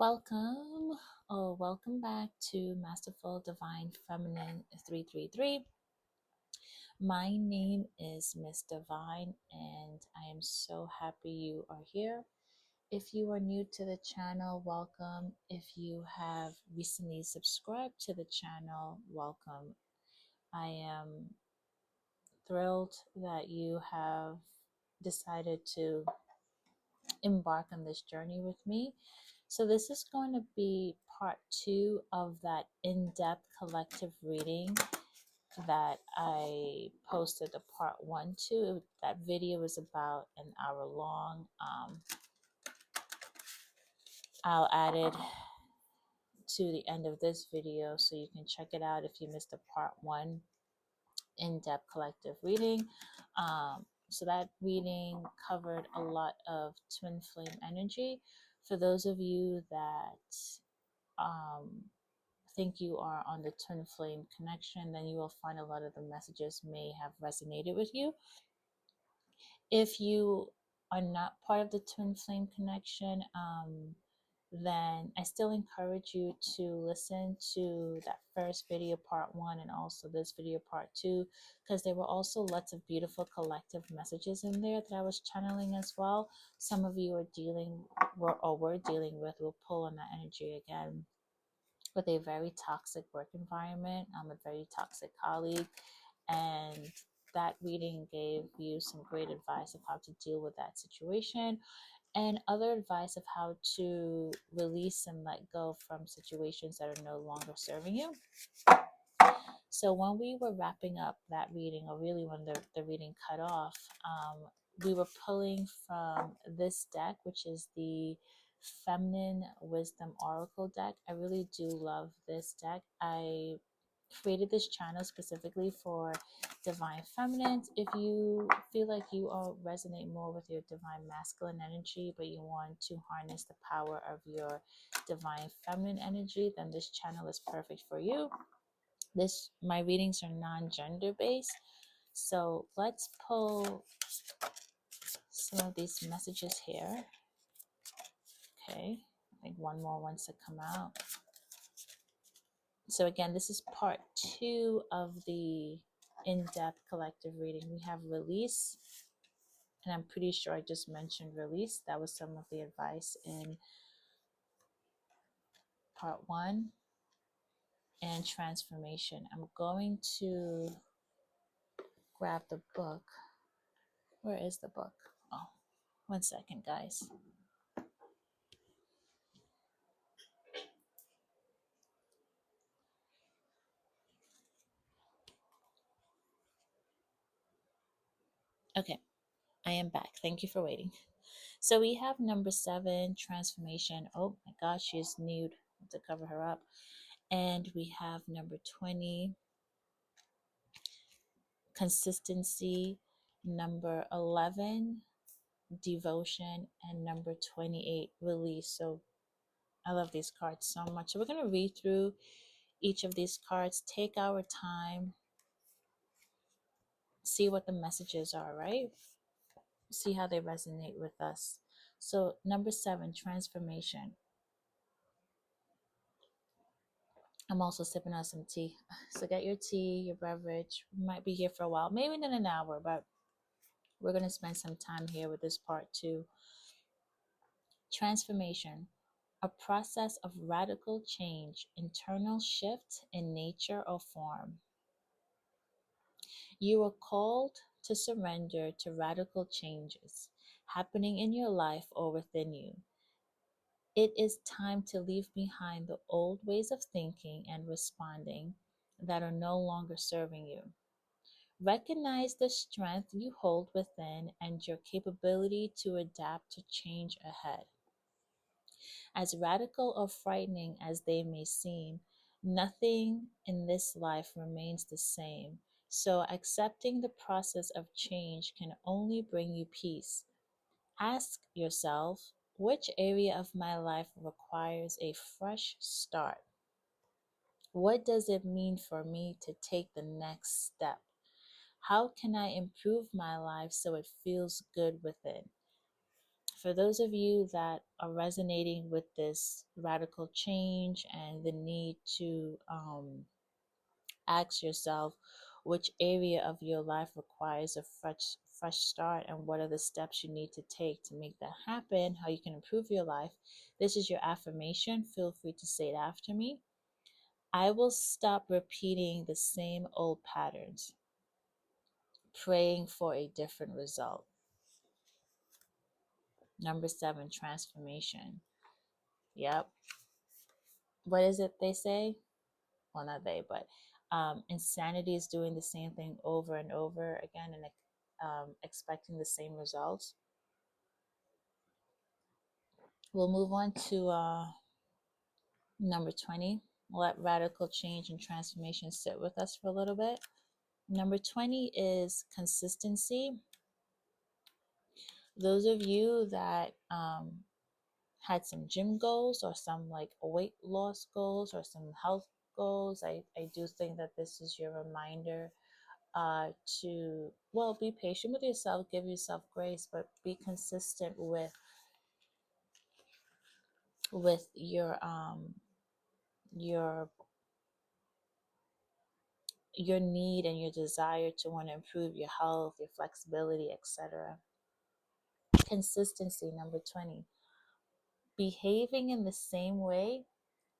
Welcome, welcome back to Masterful Divine Feminine 333. My name is Miss Divine, and I am so happy you are here. If you are new to the channel, welcome. If you have recently subscribed to the channel, welcome. I am thrilled that you have decided to embark on this journey with me. So, this is going to be part two of that in depth collective reading that I posted the part one to. That video is about an hour long. I'll add it to the end of this video so you can check it out if you missed the part one in-depth collective reading. So that reading covered a lot of twin flame energy. For those of you that think you are on the twin flame connection, then you will find a lot of the messages may have resonated with you. If you are not part of the twin flame connection, then I still encourage you to listen to that first video part one and also this video part two, because there were also lots of beautiful collective messages in there that I was channeling as well. Some of you are dealing were dealing with will pull on that energy again with a very toxic work environment. I'm a very toxic colleague, and that reading gave you some great advice of how to deal with that situation and other advice of how to release and let go from situations that are no longer serving you. So when we were wrapping up that reading, or really when the reading cut off, we were pulling from this deck, which is the Feminine Wisdom Oracle deck. I really do love this deck. I created this channel specifically for divine feminines. If you feel like you all resonate more with your divine masculine energy, but you want to harness the power of your divine feminine energy, then this channel is perfect for you. My readings are non-gender based. So let's pull some of these messages here. Okay, I think one more wants to come out. So again, this is part two of the in-depth collective reading. We have release, and I'm pretty sure I just mentioned release. That was some of the advice in part one. And transformation. I'm going to grab the book. Where is the book? Oh, 1 second, guys. Okay, I am back. Thank you for waiting. So we have number 7, transformation. Oh my gosh, she's nude. I have to cover her up. And we have number 20, consistency. Number 11, devotion. And number 28, release. So I love these cards so much. So we're going to read through each of these cards, take our time, see what the messages are, right? See how they resonate with us. So number 7, transformation. I'm also sipping on some tea. So get your tea, your beverage. We might be here for a while, maybe in an hour, but we're going to spend some time here with this part too. Transformation, a process of radical change, internal shift in nature or form. You are called to surrender to radical changes happening in your life or within you. It is time to leave behind the old ways of thinking and responding that are no longer serving you. Recognize the strength you hold within and your capability to adapt to change ahead. As radical or frightening as they may seem, nothing in this life remains the same. So accepting the process of change can only bring you peace. Ask yourself, which area of my life requires a fresh start? What does it mean for me to take the next step? How can I improve my life so it feels good within? For those of you that are resonating with this radical change and the need to ask yourself which area of your life requires a fresh start and what are the steps you need to take to make that happen, how you can improve your life. This is your affirmation. Feel free to say it after me. I will stop repeating the same old patterns, praying for a different result. Number 7, transformation. Yep. What is it they say? Well, not they, but insanity is doing the same thing over and over again and expecting the same results. We'll move on to number 20. Let radical change and transformation sit with us for a little bit. Number 20 is consistency. Those of you that had some gym goals or some like weight loss goals or some health goals, I do think that this is your reminder to, well, be patient with yourself, give yourself grace, but be consistent with your your your need and your desire to want to improve your health, your flexibility, etc. Consistency, number 20. Behaving in the same way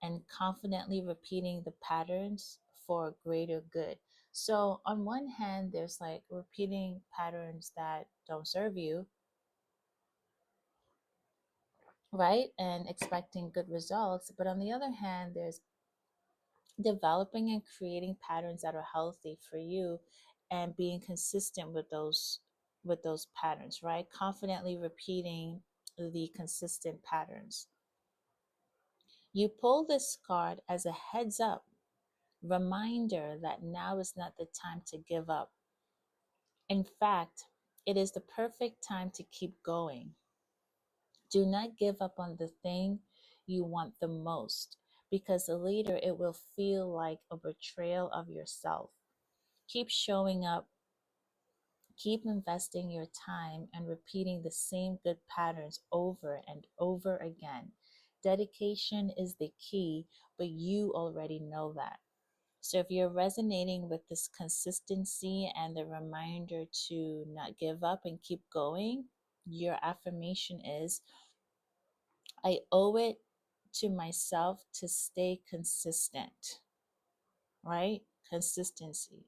and confidently repeating the patterns for greater good. So on one hand, there's like repeating patterns that don't serve you, right? And expecting good results. But on the other hand, there's developing and creating patterns that are healthy for you and being consistent with those patterns, right? Confidently repeating the consistent patterns. You pull this card as a heads up reminder that now is not the time to give up. In fact, it is the perfect time to keep going. Do not give up on the thing you want the most, because later it will feel like a betrayal of yourself. Keep showing up, keep investing your time, and repeating the same good patterns over and over again. Dedication is the key, but you already know that. So if you're resonating with this consistency and the reminder to not give up and keep going, your affirmation is, I owe it to myself to stay consistent, right? Consistency.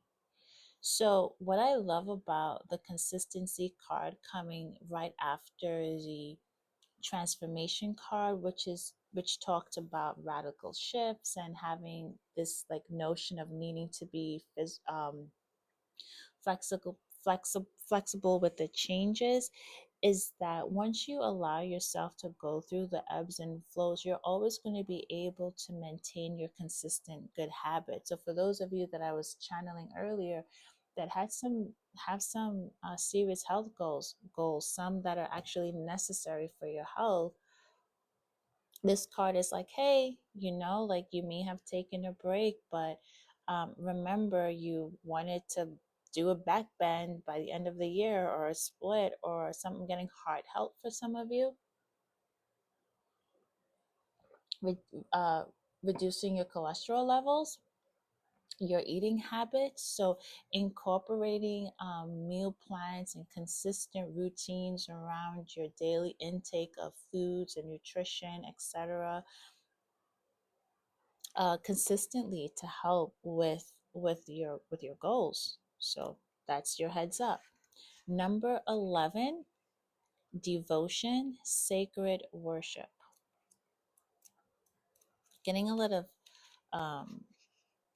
So what I love about the consistency card coming right after the transformation card, which talked about radical shifts and having this like notion of needing to be flexible with the changes, is that once you allow yourself to go through the ebbs and flows, you're always going to be able to maintain your consistent good habits. So for those of you that I was channeling earlier that have some serious health goals, some that are actually necessary for your health, this card is like, hey, like you may have taken a break, but remember you wanted to do a back bend by the end of the year, or a split, or something getting heart help for some of you, Re- uh, reducing your cholesterol levels, your eating habits. So incorporating meal plans and consistent routines around your daily intake of foods and nutrition, etc., consistently to help with your goals. So that's your heads up. Number 11, devotion, sacred worship. Getting a lot of um,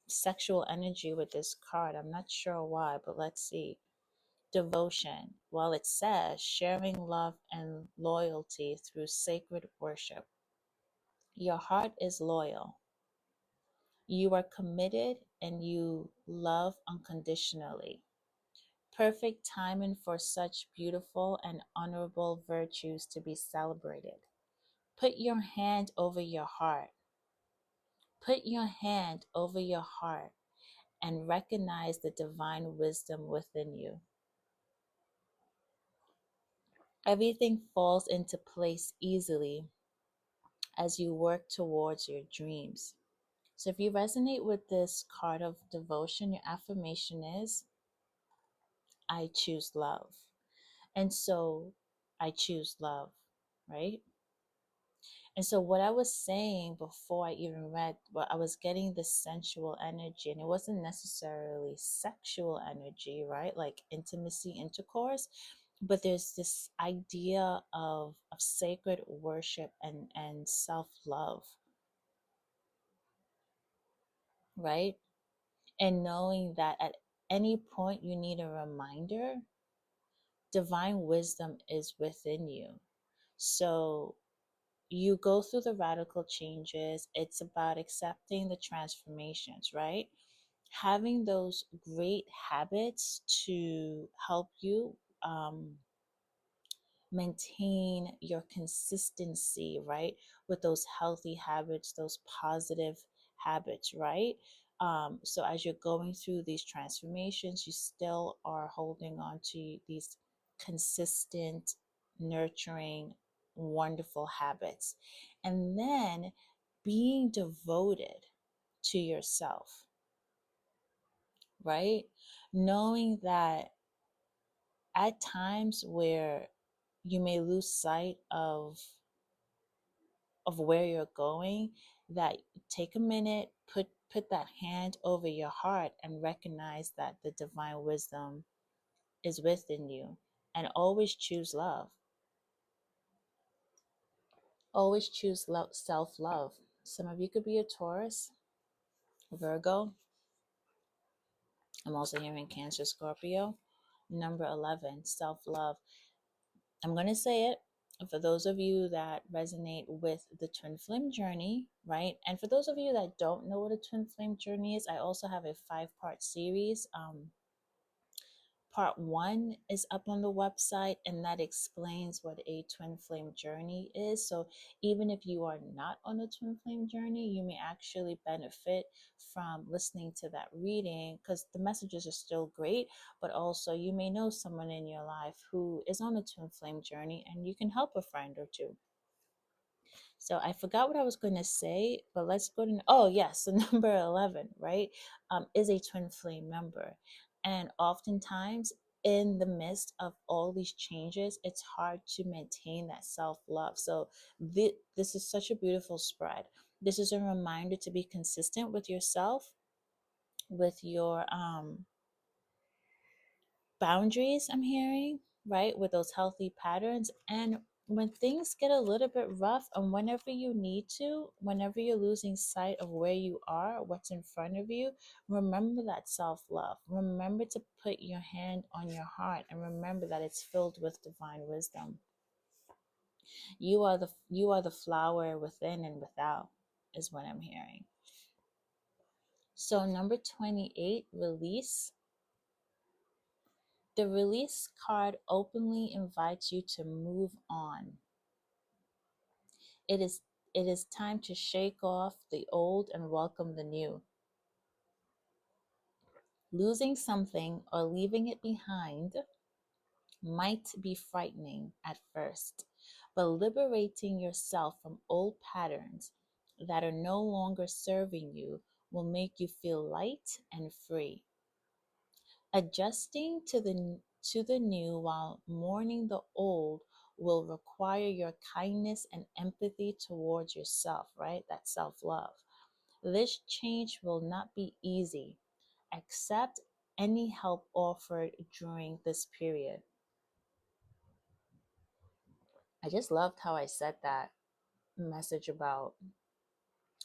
sexual energy with this card. I'm not sure why, but let's see. Devotion. Well, it says sharing love and loyalty through sacred worship. Your heart is loyal. You are committed and you love unconditionally. Perfect timing for such beautiful and honorable virtues to be celebrated. Put your hand over your heart. Put your hand over your heart and recognize the divine wisdom within you. Everything falls into place easily as you work towards your dreams. So if you resonate with this card of devotion, your affirmation is, I choose love. And so I choose love, right? And so what I was saying before I even read, well, I was getting this sensual energy, and it wasn't necessarily sexual energy, right? Like intimacy, intercourse, but there's this idea of sacred worship and self-love, right? And knowing that at any point you need a reminder, divine wisdom is within you. So you go through the radical changes. It's about accepting the transformations, right? Having those great habits to help you um, maintain your consistency, right? With those healthy habits, those positive habits, right? So as you're going through these transformations, you still are holding on to these consistent, nurturing, wonderful habits. And then being devoted to yourself, right? Knowing that at times where you may lose sight of where you're going, that take a minute, put that hand over your heart and recognize that the divine wisdom is within you, and always choose love. Always choose love, self-love. Some of you could be a Taurus, Virgo. I'm also hearing Cancer, Scorpio. Number 11, self-love. I'm going to say it for those of you that resonate with the twin flame journey, right? And for those of you that don't know what a twin flame journey is, I also have a 5-part series. Part 1 is up on the website, and that explains what a twin flame journey is. So even if you are not on a twin flame journey, you may actually benefit from listening to that reading, because the messages are still great, but also you may know someone in your life who is on a twin flame journey, and you can help a friend or two. So I forgot what I was going to say, but let's go to, oh yes, so number 11, right, is a twin flame member. And oftentimes in the midst of all these changes, it's hard to maintain that self-love. So this is such a beautiful spread. This is a reminder to be consistent with yourself, with your boundaries, I'm hearing, right? With those healthy patterns. And when things get a little bit rough, and whenever you need to, whenever you're losing sight of where you are, what's in front of you, remember that self love. Remember to put your hand on your heart, and remember that it's filled with divine wisdom. You are the flower within and without, is what I'm hearing. So number 28, release. The release card openly invites you to move on. It is it is time to shake off the old and welcome the new. Losing something or leaving it behind might be frightening at first, but liberating yourself from old patterns that are no longer serving you will make you feel light and free. Adjusting to the new while mourning the old will require your kindness and empathy towards yourself, right? That self-love. This change will not be easy. Accept any help offered during this period. I just loved how I said that message about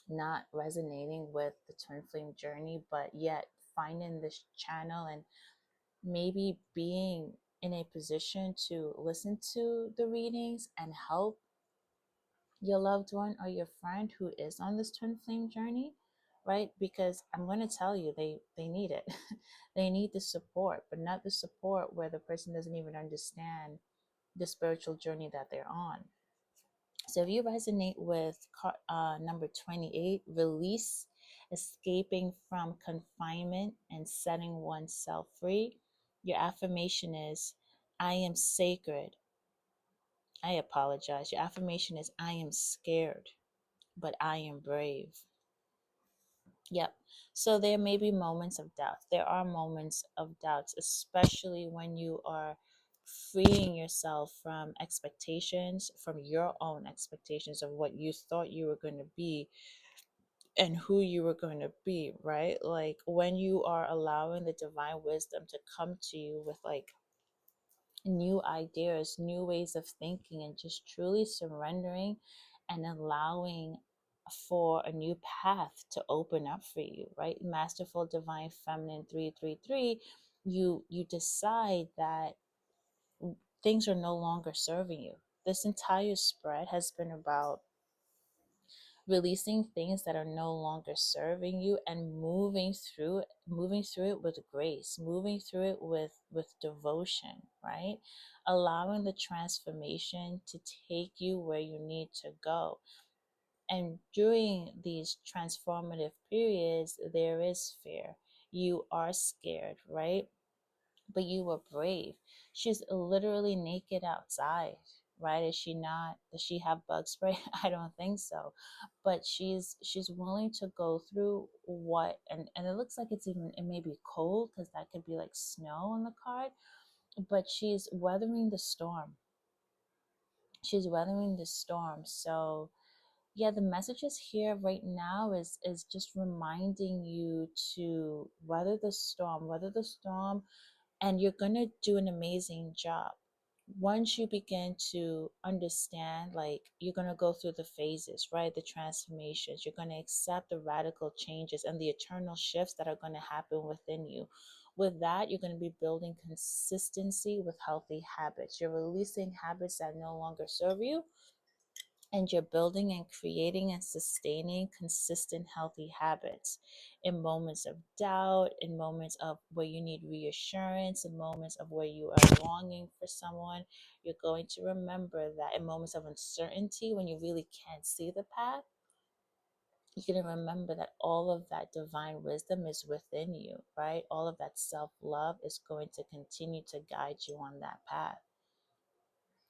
not resonating with the twin flame journey, but yet finding this channel and maybe being in a position to listen to the readings and help your loved one or your friend who is on this twin flame journey, right? Because I'm going to tell you, they need it. They need the support, but not the support where the person doesn't even understand the spiritual journey that they're on. So if you resonate with number 28, release, escaping from confinement and setting oneself free, your affirmation is, I am sacred, I apologize. Your affirmation is I am scared, but I am brave. Yep. So there may be moments of doubt. There are moments of doubts, especially when you are freeing yourself from expectations, from your own expectations of what you thought you were going to be and who you were going to be, right? Like when you are allowing the divine wisdom to come to you with like new ideas, new ways of thinking, and just truly surrendering and allowing for a new path to open up for you, right? Masterful Divine Feminine 333, you decide that things are no longer serving you. This entire spread has been about releasing things that are no longer serving you and moving through it with grace, moving through it with devotion, right? Allowing the transformation to take you where you need to go. And during these transformative periods there is fear, you are scared, right? But you were brave. She's literally naked outside, right? Is she not? Does she have bug spray? I don't think so. But she's willing to go through what, and it looks like it may be cold because that could be like snow on the card, but she's weathering the storm. She's weathering the storm. So yeah, the messages here right now is just reminding you to weather the storm, and you're going to do an amazing job. Once you begin to understand, like you're going to go through the phases, right? The transformations, you're going to accept the radical changes and the eternal shifts that are going to happen within you. With that, you're going to be building consistency with healthy habits. You're releasing habits that no longer serve you, and you're building and creating and sustaining consistent healthy habits in moments of doubt, in moments of where you need reassurance, in moments of where you are longing for someone. You're going to remember that in moments of uncertainty, when you really can't see the path, you're going to remember that all of that divine wisdom is within you, right? All of that self-love is going to continue to guide you on that path.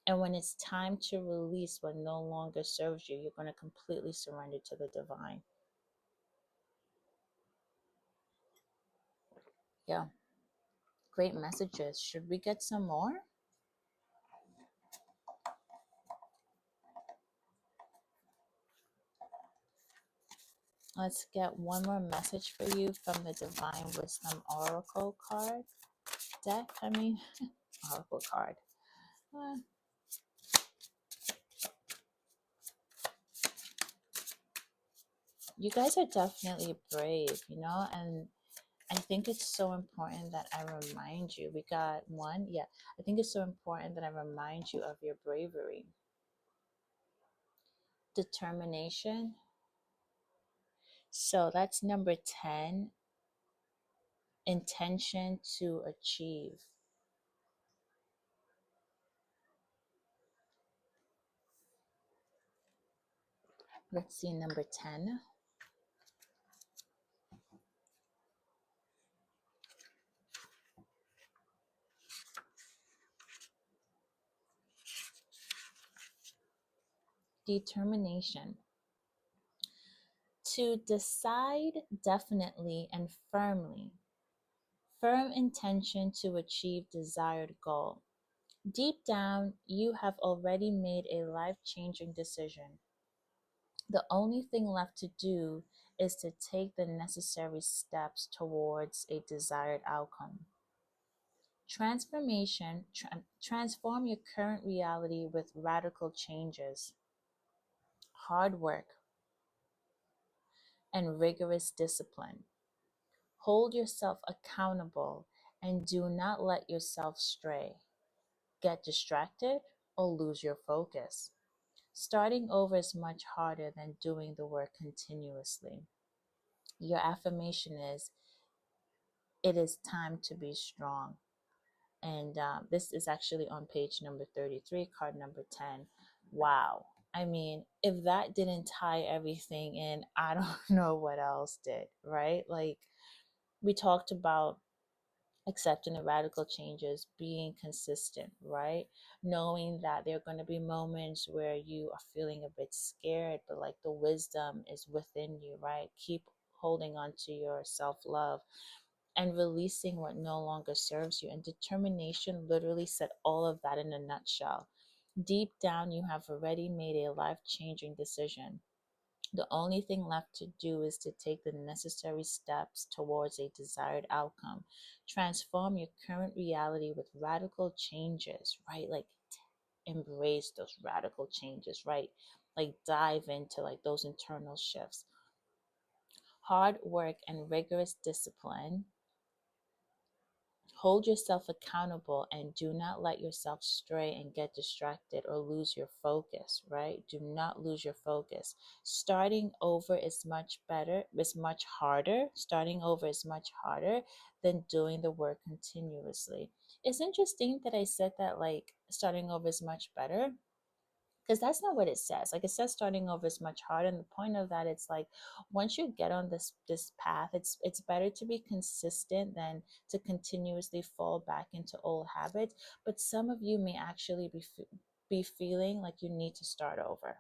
And when it's time to release what no longer serves you, you're going to completely surrender to the divine. Yeah, great messages. Should we get some more? Let's get one more message for you from the Divine Wisdom Oracle card deck. Oracle card. Uh, you guys are definitely brave, and I think it's so important that I remind you. We got one. Yeah, I think it's so important that I remind you of your bravery, determination. So that's number 10, intention to achieve. Let's see number 10. Determination. To decide definitely and firmly. Firm intention to achieve desired goal. Deep down, you have already made a life-changing decision. The only thing left to do is to take the necessary steps towards a desired outcome. Transform your current reality with radical changes, hard work, and rigorous discipline. Hold yourself accountable and do not let yourself stray, get distracted, or lose your focus. Starting over is much harder than doing the work continuously. Your affirmation is, it is time to be strong. And this is actually on page number 33, card number 10. Wow. I mean, if that didn't tie everything in, I don't know what else did, right? Like we talked about accepting the radical changes, being consistent, right? Knowing that there are going to be moments where you are feeling a bit scared, but like the wisdom is within you, right? Keep holding on to your self love and releasing what no longer serves you. And determination literally said all of that in a nutshell. Deep down, you have already made a life changing decision. The only thing left to do is to take the necessary steps towards a desired outcome. Transform your current reality with radical changes, right? Like embrace those radical changes, right? Like dive into like those internal shifts. Hard work and rigorous discipline. Hold yourself accountable and do not let yourself stray and get distracted or lose your focus, right? Do not lose your focus. Starting over is much better, is much harder. Starting over is much harder than doing the work continuously. It's interesting that I said that, like, starting over is much better, because that's not what it says. Like, it says starting over is much harder, and the point of that, it's like once you get on this path, it's better to be consistent than to continuously fall back into old habits. But some of you may actually be feeling like you need to start over,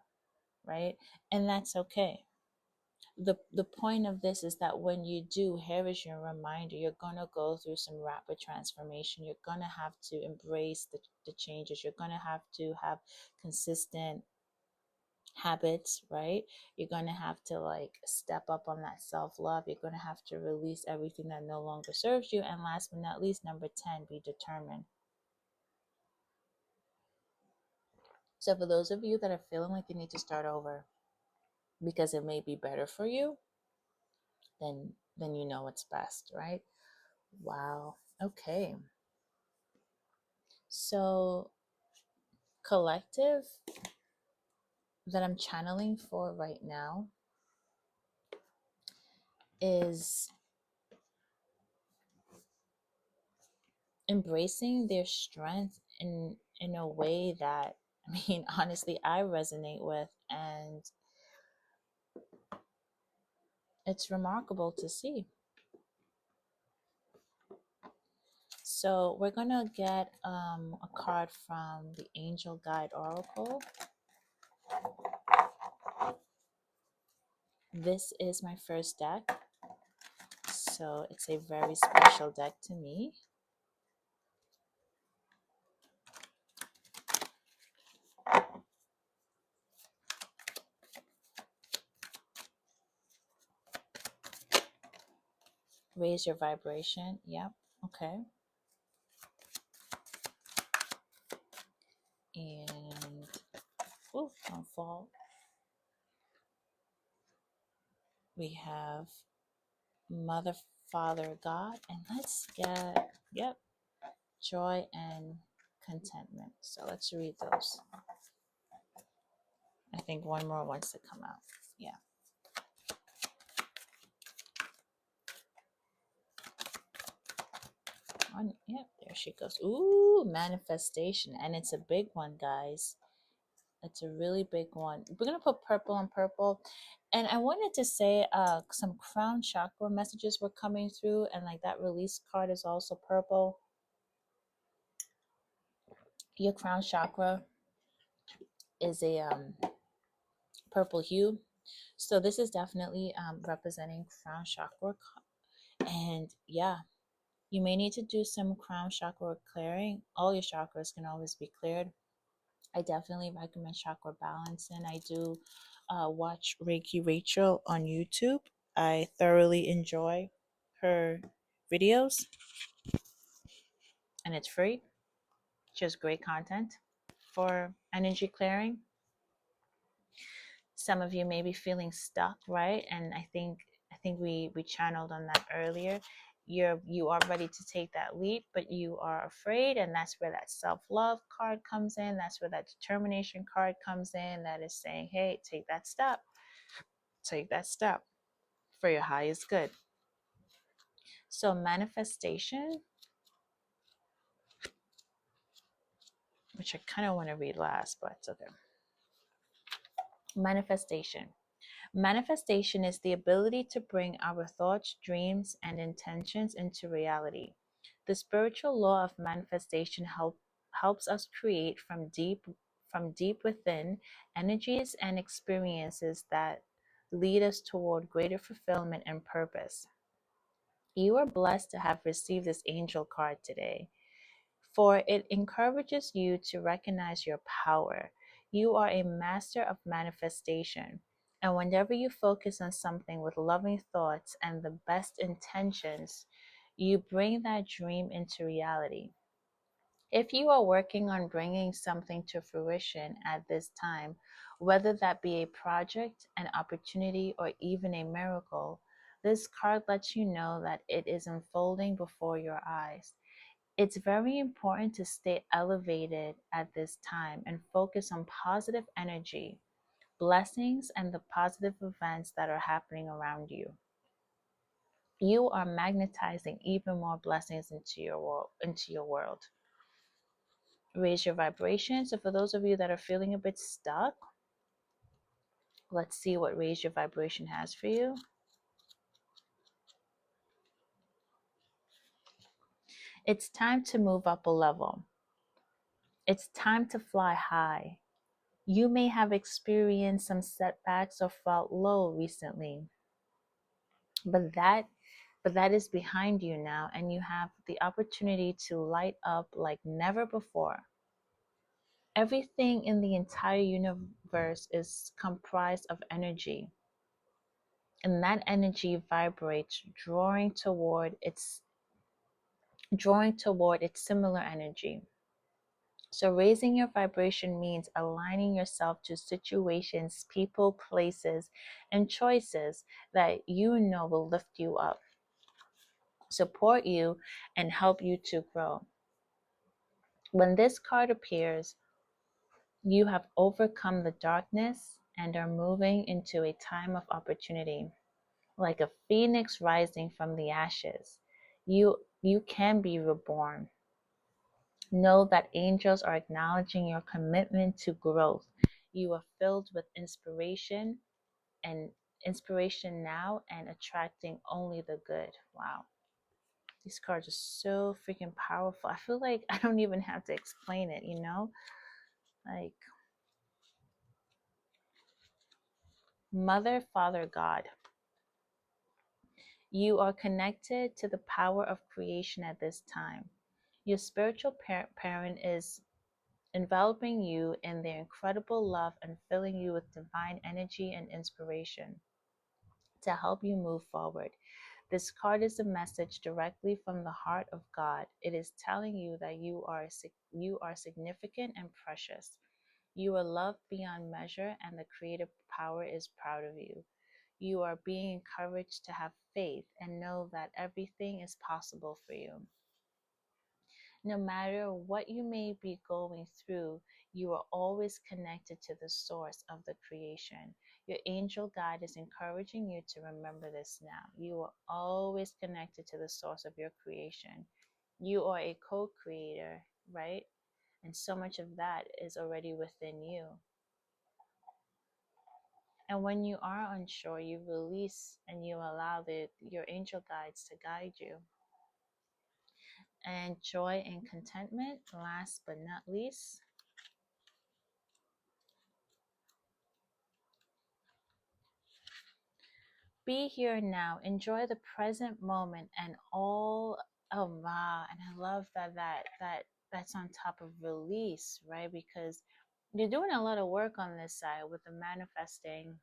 right? And that's okay. The point of this is that when you do, here is your reminder: you're going to go through some rapid transformation. You're going to have to embrace the changes. You're going to have consistent habits, right? You're going to have to like step up on that self love. You're going to have to release everything that no longer serves you. And last but not least, number 10, be determined. So, for those of you that are feeling like you need to start over because it may be better for you, then you know what's best, right? Wow. Okay. So, collective that I'm channeling for right now is embracing their strength in a way that, I mean, honestly, I resonate with, and it's remarkable to see. So we're gonna get a card from the Angel Guide Oracle. This is my first deck, so it's a very special deck to me. Raise your vibration. Yep. Okay. And don't fall. We have Mother, Father, God, and let's get, yep, joy and contentment. So let's read those. I think one more wants to come out. Yeah. Yep, there she goes. Ooh, manifestation. And it's a big one, guys. It's a really big one. We're going to put purple on purple. And I wanted to say some crown chakra messages were coming through, and like that release card is also purple. Your crown chakra is a purple hue. So this is definitely representing crown chakra. And yeah, you may need to do some crown chakra clearing. All your chakras can always be cleared. I definitely recommend chakra balancing. I do watch Reiki Rachel on YouTube. I thoroughly enjoy her videos, and it's free. She has great content for energy clearing. Some of you may be feeling stuck, right? And I think we channeled on that earlier. You are ready to take that leap, but you are afraid, and that's where that self-love card comes in. That's where that determination card comes in, that is saying, hey, take that step. Take that step for your highest good. So manifestation, which I kind of want to read last, but it's okay. Manifestation. Manifestation is the ability to bring our thoughts, dreams, and intentions into reality. The spiritual law of manifestation helps us create from deep within energies and experiences that lead us toward greater fulfillment and purpose. You are blessed to have received this angel card today, for it encourages you to recognize your power. You are a master of manifestation. And whenever you focus on something with loving thoughts and the best intentions, you bring that dream into reality. If you are working on bringing something to fruition at this time, whether that be a project, an opportunity, or even a miracle, this card lets you know that it is unfolding before your eyes. It's very important to stay elevated at this time and focus on positive energy, blessings, and the positive events that are happening around you. You are magnetizing even more blessings into your world. Raise your vibration. So for those of you that are feeling a bit stuck, let's see what raise your vibration has for you. It's time to move up a level. It's time to fly high. You may have experienced some setbacks or felt low recently, but that is behind you now, and you have the opportunity to light up like never before. Everything in the entire universe is comprised of energy, and that energy vibrates, drawing toward its similar energy. So raising your vibration means aligning yourself to situations, people, places, and choices that you know will lift you up, support you, and help you to grow. When this card appears, you have overcome the darkness and are moving into a time of opportunity. Like a phoenix rising from the ashes, you can be reborn. Know that angels are acknowledging your commitment to growth. You are filled with and inspiration now and attracting only the good. Wow. These cards are so freaking powerful. I feel like I don't even have to explain it, you know? Like Mother, Father, God. You are connected to the power of creation at this time. Your spiritual parent is enveloping you in their incredible love and filling you with divine energy and inspiration to help you move forward. This card is a message directly from the heart of God. It is telling you that you are significant and precious. You are loved beyond measure, and the creative power is proud of you. You are being encouraged to have faith and know that everything is possible for you. No matter what you may be going through, you are always connected to the source of the creation. Your angel guide is encouraging you to remember this now. You are always connected to the source of your creation. You are a co-creator, right? And so much of that is already within you. And when you are unsure, you release and you allow your angel guides to guide you. And joy and contentment, last but not least. Be here now. Enjoy the present moment and all. Oh wow! And I love that's on top of release, right? Because you're doing a lot of work on this side with the manifesting,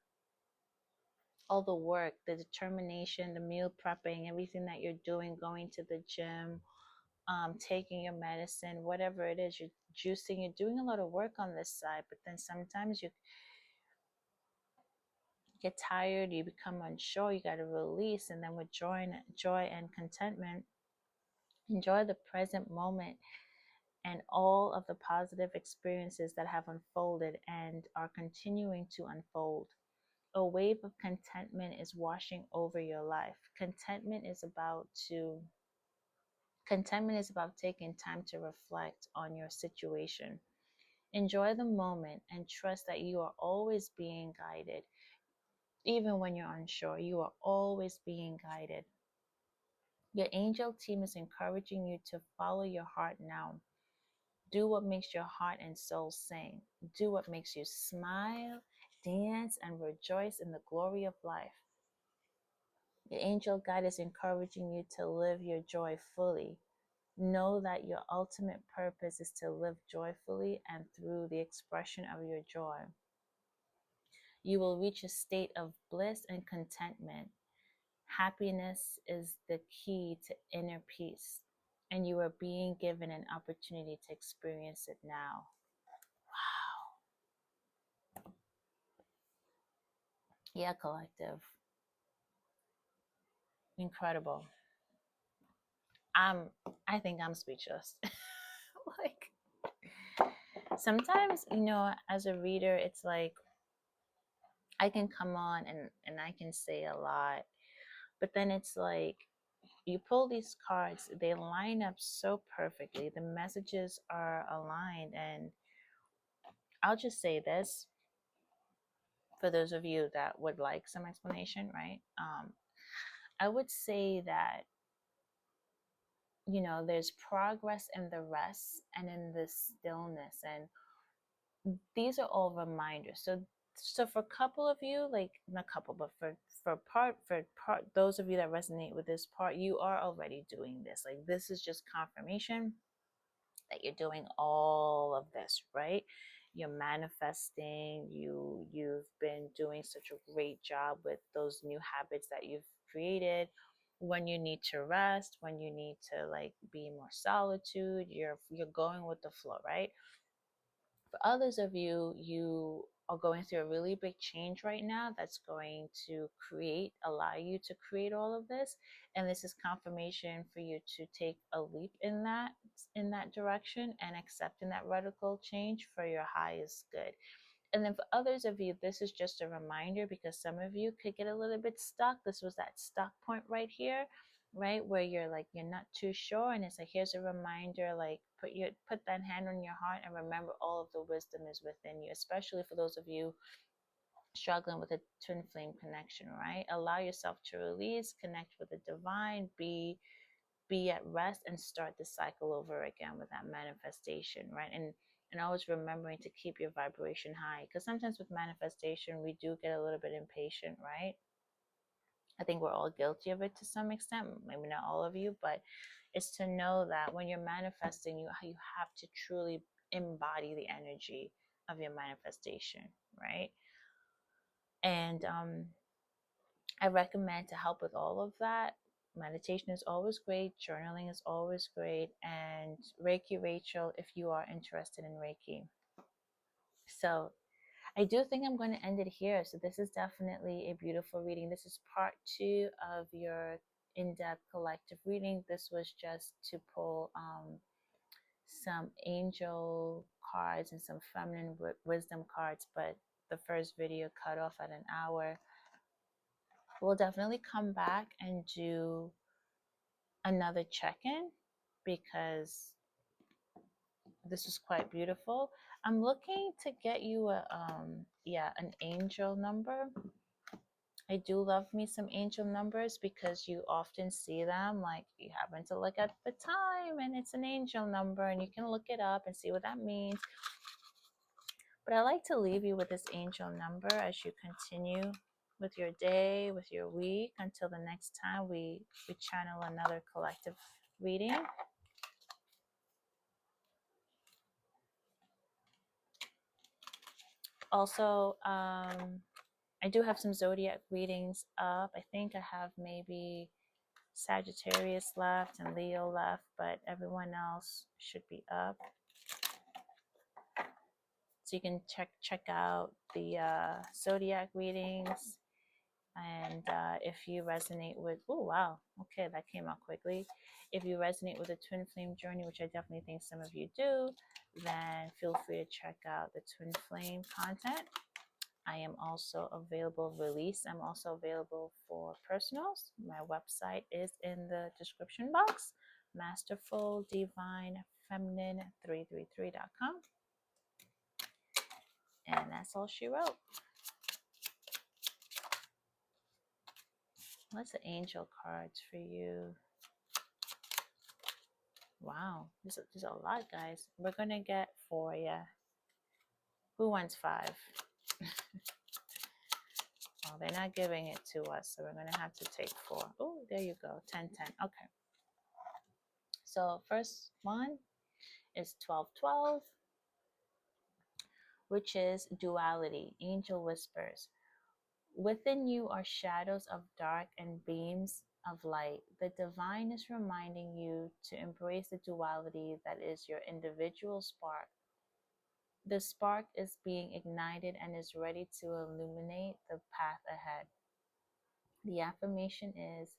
all the work, the determination, the meal prepping, everything that you're doing, going to the gym, taking your medicine, whatever it is, you're juicing, you're doing a lot of work on this side. But then sometimes you get tired, you become unsure, you got to release. And then with joy and contentment, enjoy the present moment and all of the positive experiences that have unfolded and are continuing to unfold. A wave of contentment is washing over your life. Contentment is about taking time to reflect on your situation. Enjoy the moment and trust that you are always being guided. Even when you're unsure, you are always being guided. Your angel team is encouraging you to follow your heart now. Do what makes your heart and soul sing. Do what makes you smile, dance, and rejoice in the glory of life. Your angel guide is encouraging you to live your joy fully. Know that your ultimate purpose is to live joyfully and through the expression of your joy. You will reach a state of bliss and contentment. Happiness is the key to inner peace, and you are being given an opportunity to experience it now. Wow. Yeah, collective. Incredible. I think I'm speechless. Like, sometimes, as a reader, it's like I can come on and I can say a lot, but then it's like you pull these cards, they line up so perfectly. The messages are aligned, and I'll just say this for those of you that would like some explanation, right? I would say that, there's progress in the rest and in the stillness, and these are all reminders. So for a couple of you, like not couple, but for part those of you that resonate with this part, you are already doing this. Like, this is just confirmation that you're doing all of this, right? You're manifesting, you've been doing such a great job with those new habits that you've created. When you need to rest, when you need to like be more solitude, you're going with the flow, right? For others of you, you are going through a really big change right now that's going to allow you to create all of this. And this is confirmation for you to take a leap in that direction and accepting that radical change for your highest good. And then for others of you, this is just a reminder, because some of you could get a little bit stuck. This was that stuck point right here, right? Where you're not too sure. And it's like, here's a reminder, like put that hand on your heart and remember all of the wisdom is within you, especially for those of you struggling with a twin flame connection, right? Allow yourself to release, connect with the divine, be at rest, and start the cycle over again with that manifestation, right? And always remembering to keep your vibration high, because sometimes with manifestation we do get a little bit impatient, right? I think we're all guilty of it to some extent, maybe not all of you, but it's to know that when you're manifesting, you have to truly embody the energy of your manifestation, right? And I recommend, to help with all of that, meditation is always great, journaling is always great, and Reiki Rachel if you are interested in Reiki. So I do think I'm going to end it here. So this is definitely a beautiful reading. This is part 2 of your in-depth collective reading. This was just to pull some angel cards and some feminine wisdom cards, but the first video cut off at an hour. We'll definitely come back and do another check-in, because this is quite beautiful. I'm looking to get you an angel number. I do love me some angel numbers, because you often see them, like you happen to look at the time and it's an angel number, and you can look it up and see what that means. But I like to leave you with this angel number as you continue with your day, with your week, until the next time we channel another collective reading. Also, I do have some zodiac readings up. I think I have maybe Sagittarius left and Leo left, but everyone else should be up. So you can check out the zodiac readings. And if you resonate with, oh wow, okay, that came out quickly. If you resonate with the twin flame journey, which I definitely think some of you do, then feel free to check out the twin flame content. I am also available I'm also available for personals. My website is in the description box, masterfuldivinefeminine333.com. And that's all she wrote. What's the angel cards for you? Wow, there's a lot, guys. We're gonna get 4, yeah. Who wants 5? Well, they're not giving it to us, so we're gonna have to take 4. Oh, there you go, 10, 10. Okay. So first one is 12, 12, which is duality, angel whispers. Within you are shadows of dark and beams of light. The divine is reminding you to embrace the duality that is your individual spark. The spark is being ignited and is ready to illuminate the path ahead. The affirmation is,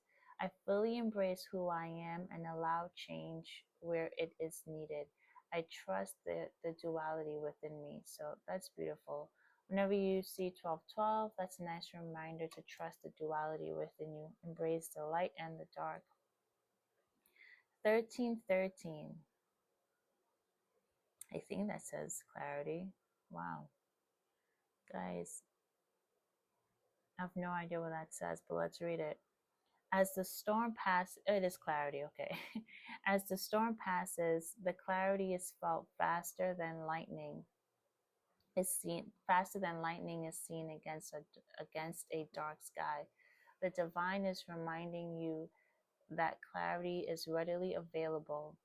I fully embrace who I am and allow change where it is needed. I trust the duality within me. So that's beautiful. Whenever you see 1212, that's a nice reminder to trust the duality within you. Embrace the light and the dark. 1313. I think that says clarity. Wow. Guys, I have no idea what that says, but let's read it. As the storm passes, it is clarity, okay. As the storm passes, the clarity is felt faster than lightning is seen against a dark sky. The divine is reminding you that clarity is readily available.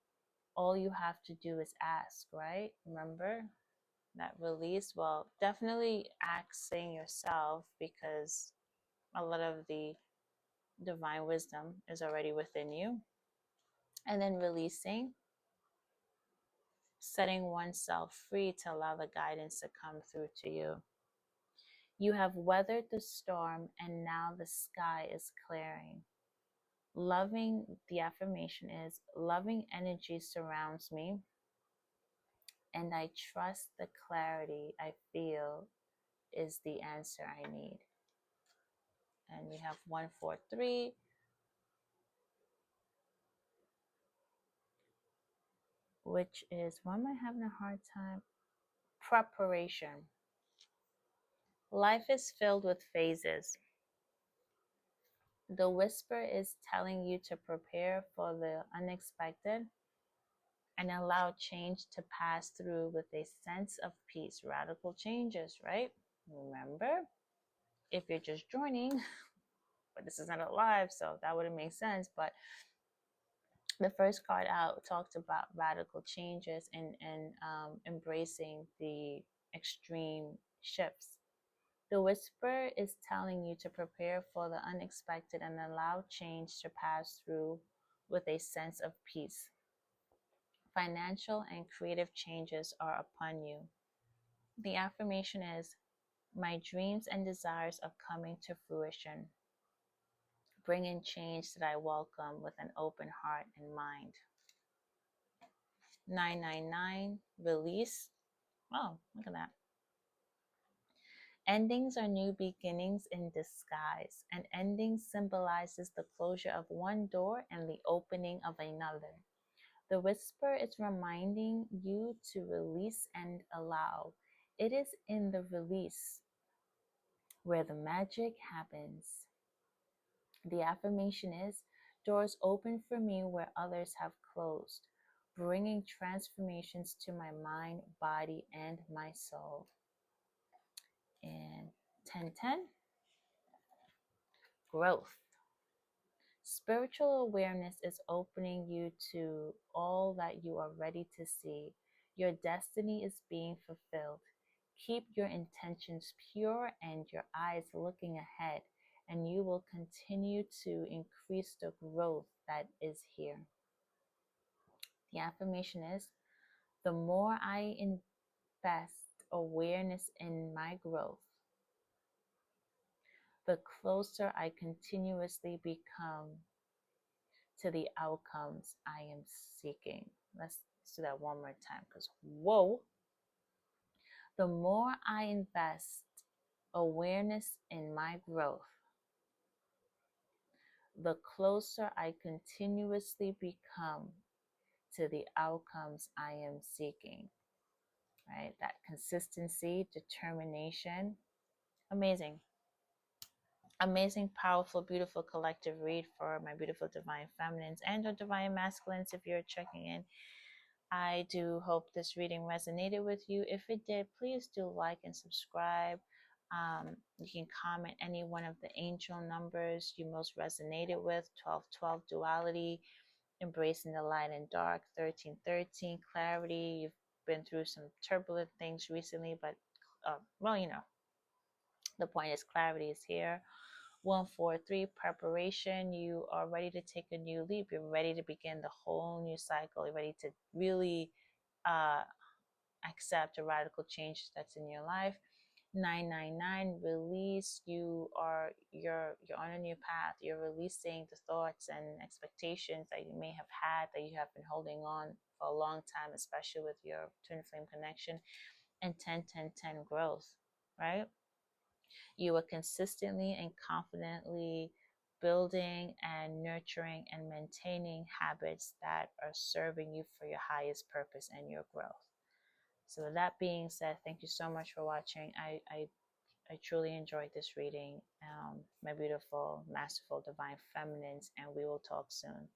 All you have to do is ask, right? Remember that release? Well, definitely asking yourself, because a lot of the divine wisdom is already within you. And then releasing, setting oneself free to allow the guidance to come through to you. You have weathered the storm and now the sky is clearing. Loving, the affirmation is, loving energy surrounds me and I trust the clarity I feel is the answer I need. And we have 143, which is, why am I having a hard time? Preparation. Life is filled with phases. The whisper is telling you to prepare for the unexpected and allow change to pass through with a sense of peace. Radical changes, right? Remember, if you're just joining, but this is not a live, so that wouldn't make sense. But the first card out talked about radical changes and embracing the extreme shifts. The whisper is telling you to prepare for the unexpected and allow change to pass through with a sense of peace. Financial and creative changes are upon you. The affirmation is, my dreams and desires are coming to fruition. Bring in change that I welcome with an open heart and mind. 999, release. Oh, look at that. Endings are new beginnings in disguise. An ending symbolizes the closure of one door and the opening of another. The whisper is reminding you to release and allow. It is in the release where the magic happens. The affirmation is, doors open for me where others have closed, bringing transformations to my mind, body, and my soul. And 1010, growth. Spiritual awareness is opening you to all that you are ready to see. Your destiny is being fulfilled. Keep your intentions pure and your eyes looking ahead, and you will continue to increase the growth that is here. The affirmation is, the more I invest awareness in my growth, the closer I continuously become to the outcomes I am seeking. Let's do that one more time, because whoa. The more I invest awareness in my growth, the closer I continuously become to the outcomes I am seeking. Right? That consistency, determination, amazing. amazing, powerful, beautiful collective read for my beautiful divine feminines and or divine masculines if you're checking in. I do hope this reading resonated with you. If it did, please do like and subscribe. You can comment any one of the angel numbers you most resonated with: 1212 duality, embracing the light and dark, 1313 clarity. You've been through some turbulent things recently, but well, you know, the point is clarity is here. 143 preparation. You are ready to take a new leap. You're ready to begin the whole new cycle. You're ready to really uh, accept a radical change that's in your life. 999 release. You're on a new path. You're releasing the thoughts and expectations that you may have had, that you have been holding on for a long time, especially with your twin flame connection. And 10 growth, right? You are consistently and confidently building and nurturing and maintaining habits that are serving you for your highest purpose and your growth. So with that being said, thank you so much for watching. I truly enjoyed this reading, my beautiful, masterful, divine feminines, and we will talk soon.